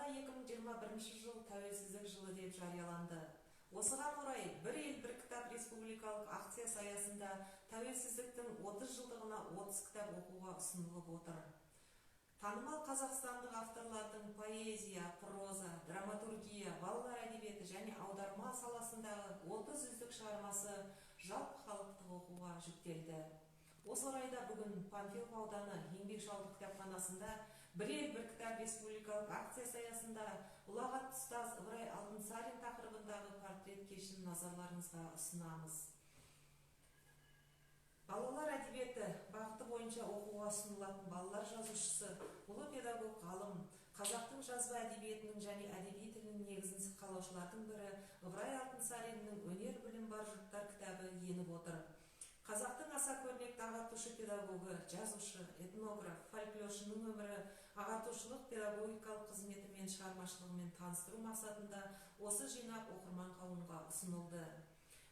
2021 жыл тәуелсіздік жылы деп жарияланды. Осыған орай «Бір ел бір кітап» республикалық акциясы аясында тәуелсіздіктің 30 жылдығына 30 кітап оқуға ұсынылып отыр. Танымал қазақстандық авторлардың поэзия, проза, драматургия, балалар әдебиеті және аударма саласындағы 30 үздік шығармасы жалпы халықтық оқуға жүктелді. Осы орайда бүгін Панфилов ауданы еңбекші кітапханасында «Бір ел бір кітап» республикалық акциясы аясында ұлағатты ұстаз Ыбырай Алтынсарин тақырыбындағы портрет кешін назарларыңызға ұсынамыз. Балалар әдебиеті бағыты бойынша оқуға ұсынылатын балалар жазушысы, ұлы педагог ғалым, қазақтың жазба әдебиетінің және әдеби тілінің негізін қалаушылардың бірі Ыбырай Алтынсариннің «Өнер білім бар жұрттар» кітабы еніп отыр. Қазақтың аса көрнекті ағартушы педагогі, жазушы, этнограф, фольклоршының өмірі, ағартушылық педагогикалық қызметі мен шығармашылығымен таныстыру мақсатында осы жинақ оқырман қауымға ұсынылды.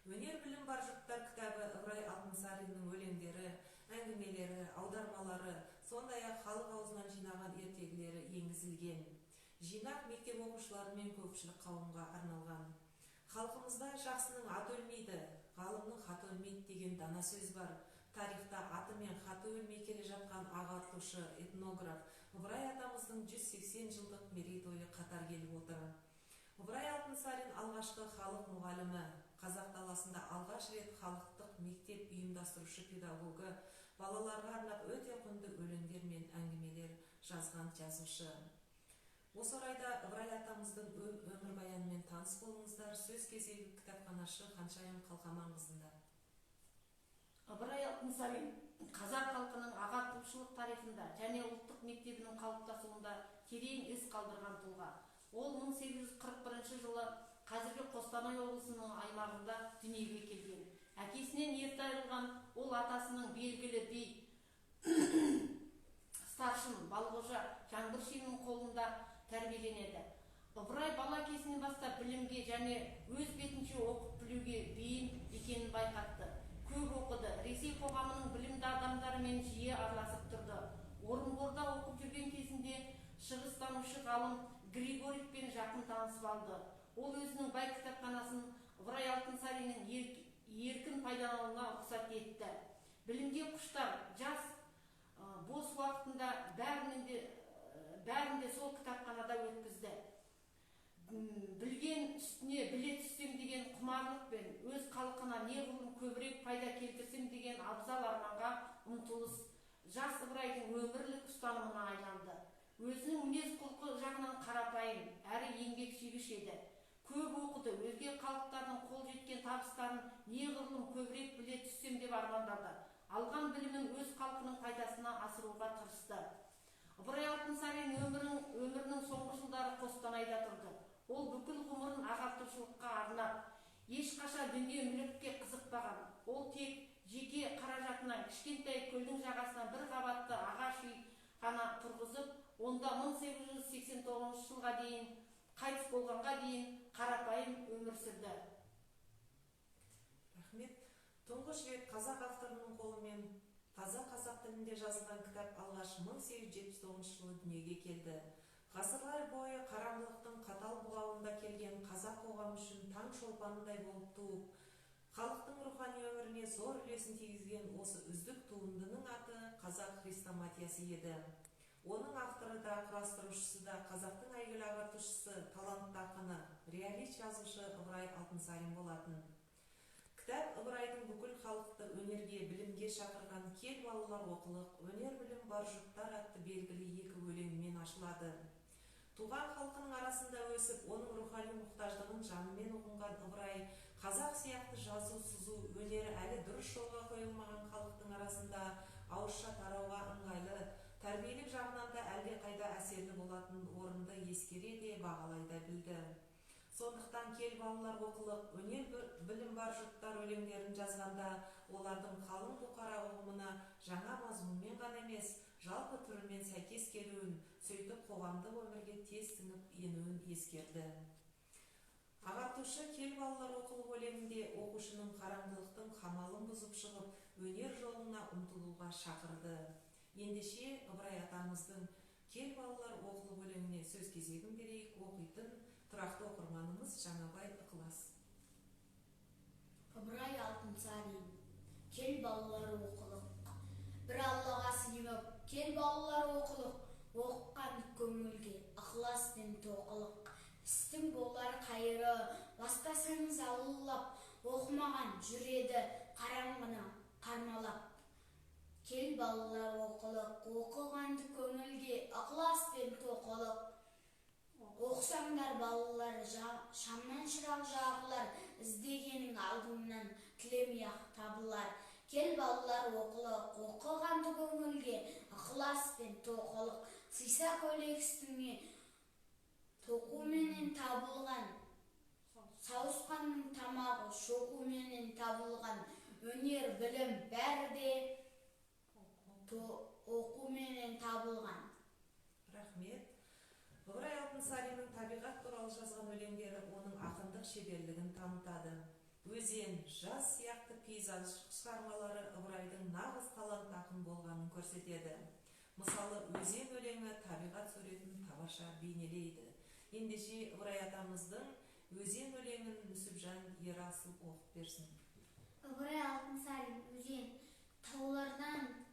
«Өнер білім бар жұрттар» кітабы Ыбырай Алтынсариннің өлеңдері, әңгімелері, аудармалары, сондай-ақ халық аузынан жинаған ертегілері енгізілген. Жинақ мектеп оқушылары мен көпшілік қауымға арналған. Халқымызда жақсының аты өлмейді, ғалымның хаты өлмейді деген дана сөз бар. Тарихта аты мен хаты өлмей келе жатқан ағартушы, этнограф Ыбырай атамыздың 180 жылдық мерейтойы қатар келіп отыр. Ыбырай Алтынсарин алғашқы халық мұғалімі, қазақ даласында алғаш рет халықтық мектеп ұйымдастырушы педагогі, балаларға арнап өте құнды өлеңдер мен әңгімелер жазған жазушы. Осы орайда Ыбырай атамыздың өмірбаянымен таныс болыңыздар. Сөз кезегі кітапханашы Ханшайым Қалқаманқызында. Ыбырай Алтынсарин қазақ халқының ағартушылық тарихында және ұлттық мектебінің қалыптасуында терең із қалдырған тұлға. Ол 1841 жылы қазіргі Қостанай облысының аймағында дүниеге келген. Әкесінен ерте айырылған ол атасының белгілі би старшын Балғожа Жаңбыршиннің қолында тәрбиеленеді. Ыбырай бала кезінен бастап білімге және өз бетінше оқып білуге бейім екенін байқатты. Көп оқыды. Ресей қоғамының білімді адамдарымен жиі араласып тұрды. Орынборда оқып жүрген кезінде шығыстанушы ғалым Григорьевпен жақын танысып алды. Ол өзінің бай кітапханасын Ыбырай Алтынсариннің еркін пайдалануына рұқсат етті. Білімге құштар, жас бос уақытында бәрінде сол кітапханада өткізді. Білген үстіне біле түссем деген құмарлықпен өз халқына неғұрлым көбірек пайда келтірсем деген абзал арманға ұмтылыс жас Ыбырайдың өмірлік ұстанымына айланды. Өзінің мінез-құлқы жағынан қарапайым, әрі еңбексүйгіш еді. Көп оқыды, өзге халықтардың қол жеткен табыстарын неғұрлым көбірек біле түссем деп армандады. Алған білімін өз халқының пайдасына асыруға тырысты. Ыбырай Алтынсарин өмірінің соңғы жылдары Қостанайда тұрды. Ол бүкіл ғұмырын ағартушылыққа арнап, ешқашан дүние мүлікке қызықпаған. Ол тек жеке қаражатынан кішкентай көлдің жағасынан бір қабатты ағаш үй ғана тұрғызып, онда 1889 жылға дейін, қайтыс болғанға дейін қарапайым өмір сүрді. Рахмет. Тұңғыш рет қазақ авторының қолымен таза қазақ тілінде жазылған кітап алғаш 1879 жылы дүниеге келді. Ғасырлар бойы қараңғылықтың қатал бұғауында келген қазақ қоғамы үшін таң шолпанындай болып туып, халықтың рухани өміріне зор үлесін тигізген осы үздік туындының аты Қазақ хрестоматиясы еді. Оның авторы да, құрастырушысы да қазақтың әйгілі ағартушысы, талантты ақыны, реалист жазушы Ыбырай Алтынсарин болатын. Кітап Ыбырайдың бүкіл халықты өнерге, білімге шақырған «Кел балалар оқылық, өнер білім бар жұрттар» атты белгілі екі өлеңмен ашылады. Туған халқының арасында өсіп, оның рухани мұқтаждығын жанымен ұғынған Ыбырай, қазақ сияқты жазу, сызу өнері әлі дұрыс жолға қойылмаған халықтың арасында ауызша тарауға ыңғайлы, тәрбиелік жағынан да әлдеқайда әсерлі болатын орынды ескере де бағалай да білді. Сондықтан «Кел балалар оқылық, өнер білім бар жұрттар» өлеңдерін жазғанда олардың қалың бұқара ұғымына жаңа мазмұнмен ғана емес, жалпы түрімен сәйкес келуін, сөйтіп қоғамдық өмірге тез сіңіп енуін ескерді. Ағартушы «Кел балалар оқылық» өлеңінде оқушының қараңғылықтың қамалын бұзып шығып, өнер жолына ұмтылуға шақырды. Ендеше Ыбырай атамыздың «Кел балалар оқылық» өлеңіне сөз кезегін берейік. Оқитын тұрақты оқырманымыз Жаңабай Ықылас. Ыбырай Алтынсарин. Кел балалар оқылық. Bir Allah'a sığınıp, kел балалар оқылық. Оққан көңілге ықылас пен тоқылық. Істің болар қайыры, бастасаңыз алылап, оқымаған жүреді қараңғыны қармалап. Кел балалар оқылық, оқығанды көңілге ықылас пен тоқылық. Оқысаңдар балалар, шамнан шырақ жағылар, іздегенің алдыңнан тілемей-ақ табылар. Кел балалар оқылық, оқығанды көңілге ықылас пен тоқылық. Сыйса көйлек үстіңе тоқуменен табылған, сауысқанның тамағы шоқуменен табылған. Өнер, білім бәрі де оқуменен табылған. Рахмет. Ыбырай Алтынсариннің табиғат туралы жазған өлеңдері оның ақындық шеберлігін танытады. Өзен, жаз сияқты пейзаждық шығармалары Ыбырайдың нағыз талант ақын болғанын көрсетеді. Мысалы, өзен өлеңі табиғат суретін табаша бейнелейді. Ендеше Ыбырай атамыздың өзен өлеңін Нүсіпжан Ерасыл оқып берсін. Ыбырай Алтынсарин. Өзен. Таулардан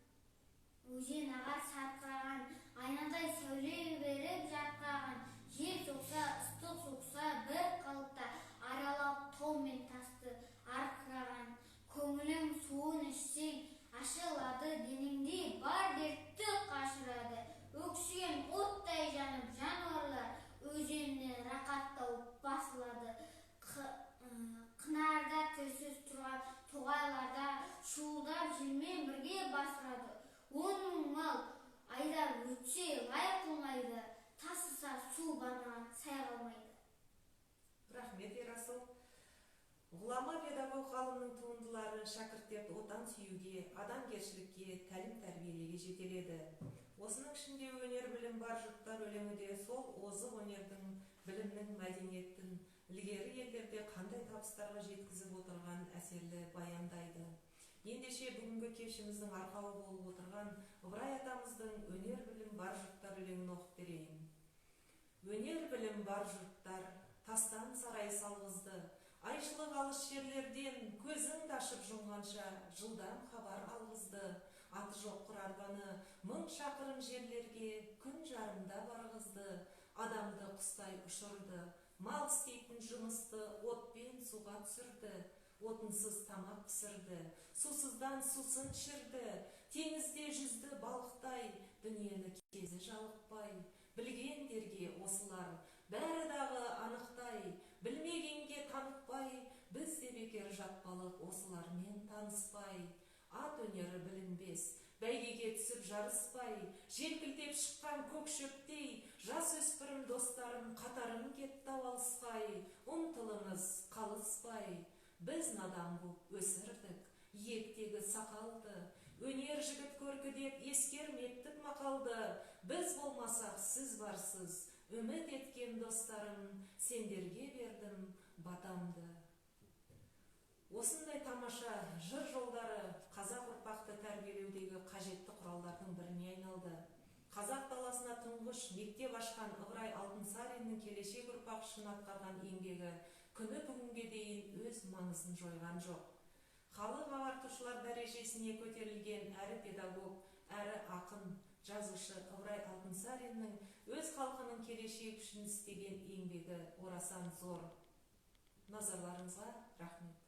өзен ағар сарқыраған, айнадай сәуле беріп жарқыраған. Жел соқса, ыстық соқса, бір қалыпта аралап тау мен тасты арқыраған. Көңілің суын ішсең, ашылады денеңде, бар дертті қашырады. Өксіген оттай жанып жануарлар өзеніне рақат тауып басылады. Қынарда тілсіз тұрған тоғайларда шуылдап желмен бірге басырады. 10 мың мал айдап өтсе лай қылмайды, тасыса су бармаған сай қалмайды. Рахмет, Ерасыл. Ғұлама педагог ғалымның туындылары шәкірттерді отан сүюге, адамгершілікке, тәлім-тәрбиелеге жетеледі. Осының ішінде өнер білім бар жұрттар өлеңі де сол озық өнердің, білімнің, мәдениеттің ілгері елдерде қандай табыстарға жеткізіп отырған әсерлі баяндайды. Ендеше бүгінгі кешіміздің арқауы болып отырған Ыбырай атамыздың өнер білім бар жұрттар өлеңін оқып берейін. Өнер білім бар жұрттар, тастан сарай салғызды. Айшылық алыс жерлерден көзіңді ашып жұмғанша жылдам хабар алғызды. Аты жоқ құрарбаны 1000 шақырым жерлерге күн жарымда барғызды. Адамды құстай ұшырды, мал істейтін жұмысты отпен суға түсірді. Отынсыз тамақ пісірді, сусыздан сусын ішірді. Теңізде жүзді балықтай, дүниені кезі жалықпай. Білгендерге осылар, бәрі дағы анықтай. Білмегенге танытпай, біз де бекер жатпалық осылармен таныспай. Ат өнері білінбес, бәйгеге түсіп жарыспай, желкілдеп шыққан көк шөптей, жас өспірім достарым қатарым кетті алыспай. Ұмтылыңыз қалыспай, біз надан боп өсірдік, иектегі сақалды. Өнер жігіт көркі деп ескерметтік мақалды. Біз болмасақ сіз барсыз, үміт еткен достарым, сендерге бердім батамды. Осындай тамаша жыр жолдары қазақ ұрпақты тәрбиелеудегі қажетті құралдардың біріне айналды. Қазақ даласына тұңғыш мектеп ашқан Ыбырай Алтынсариннің келешек ұрпақ үшін атқарған еңбегі күні бүгінге дейін өз маңызын жойған жоқ. Халық ағартушылар дәрежесіне көтерілген әрі педагог, әрі ақын, жазушы Ыбырай Алтынсариннің өз халқының келешек үшін істеген еңбегі орасан зор. Назарларыңызға рахмет.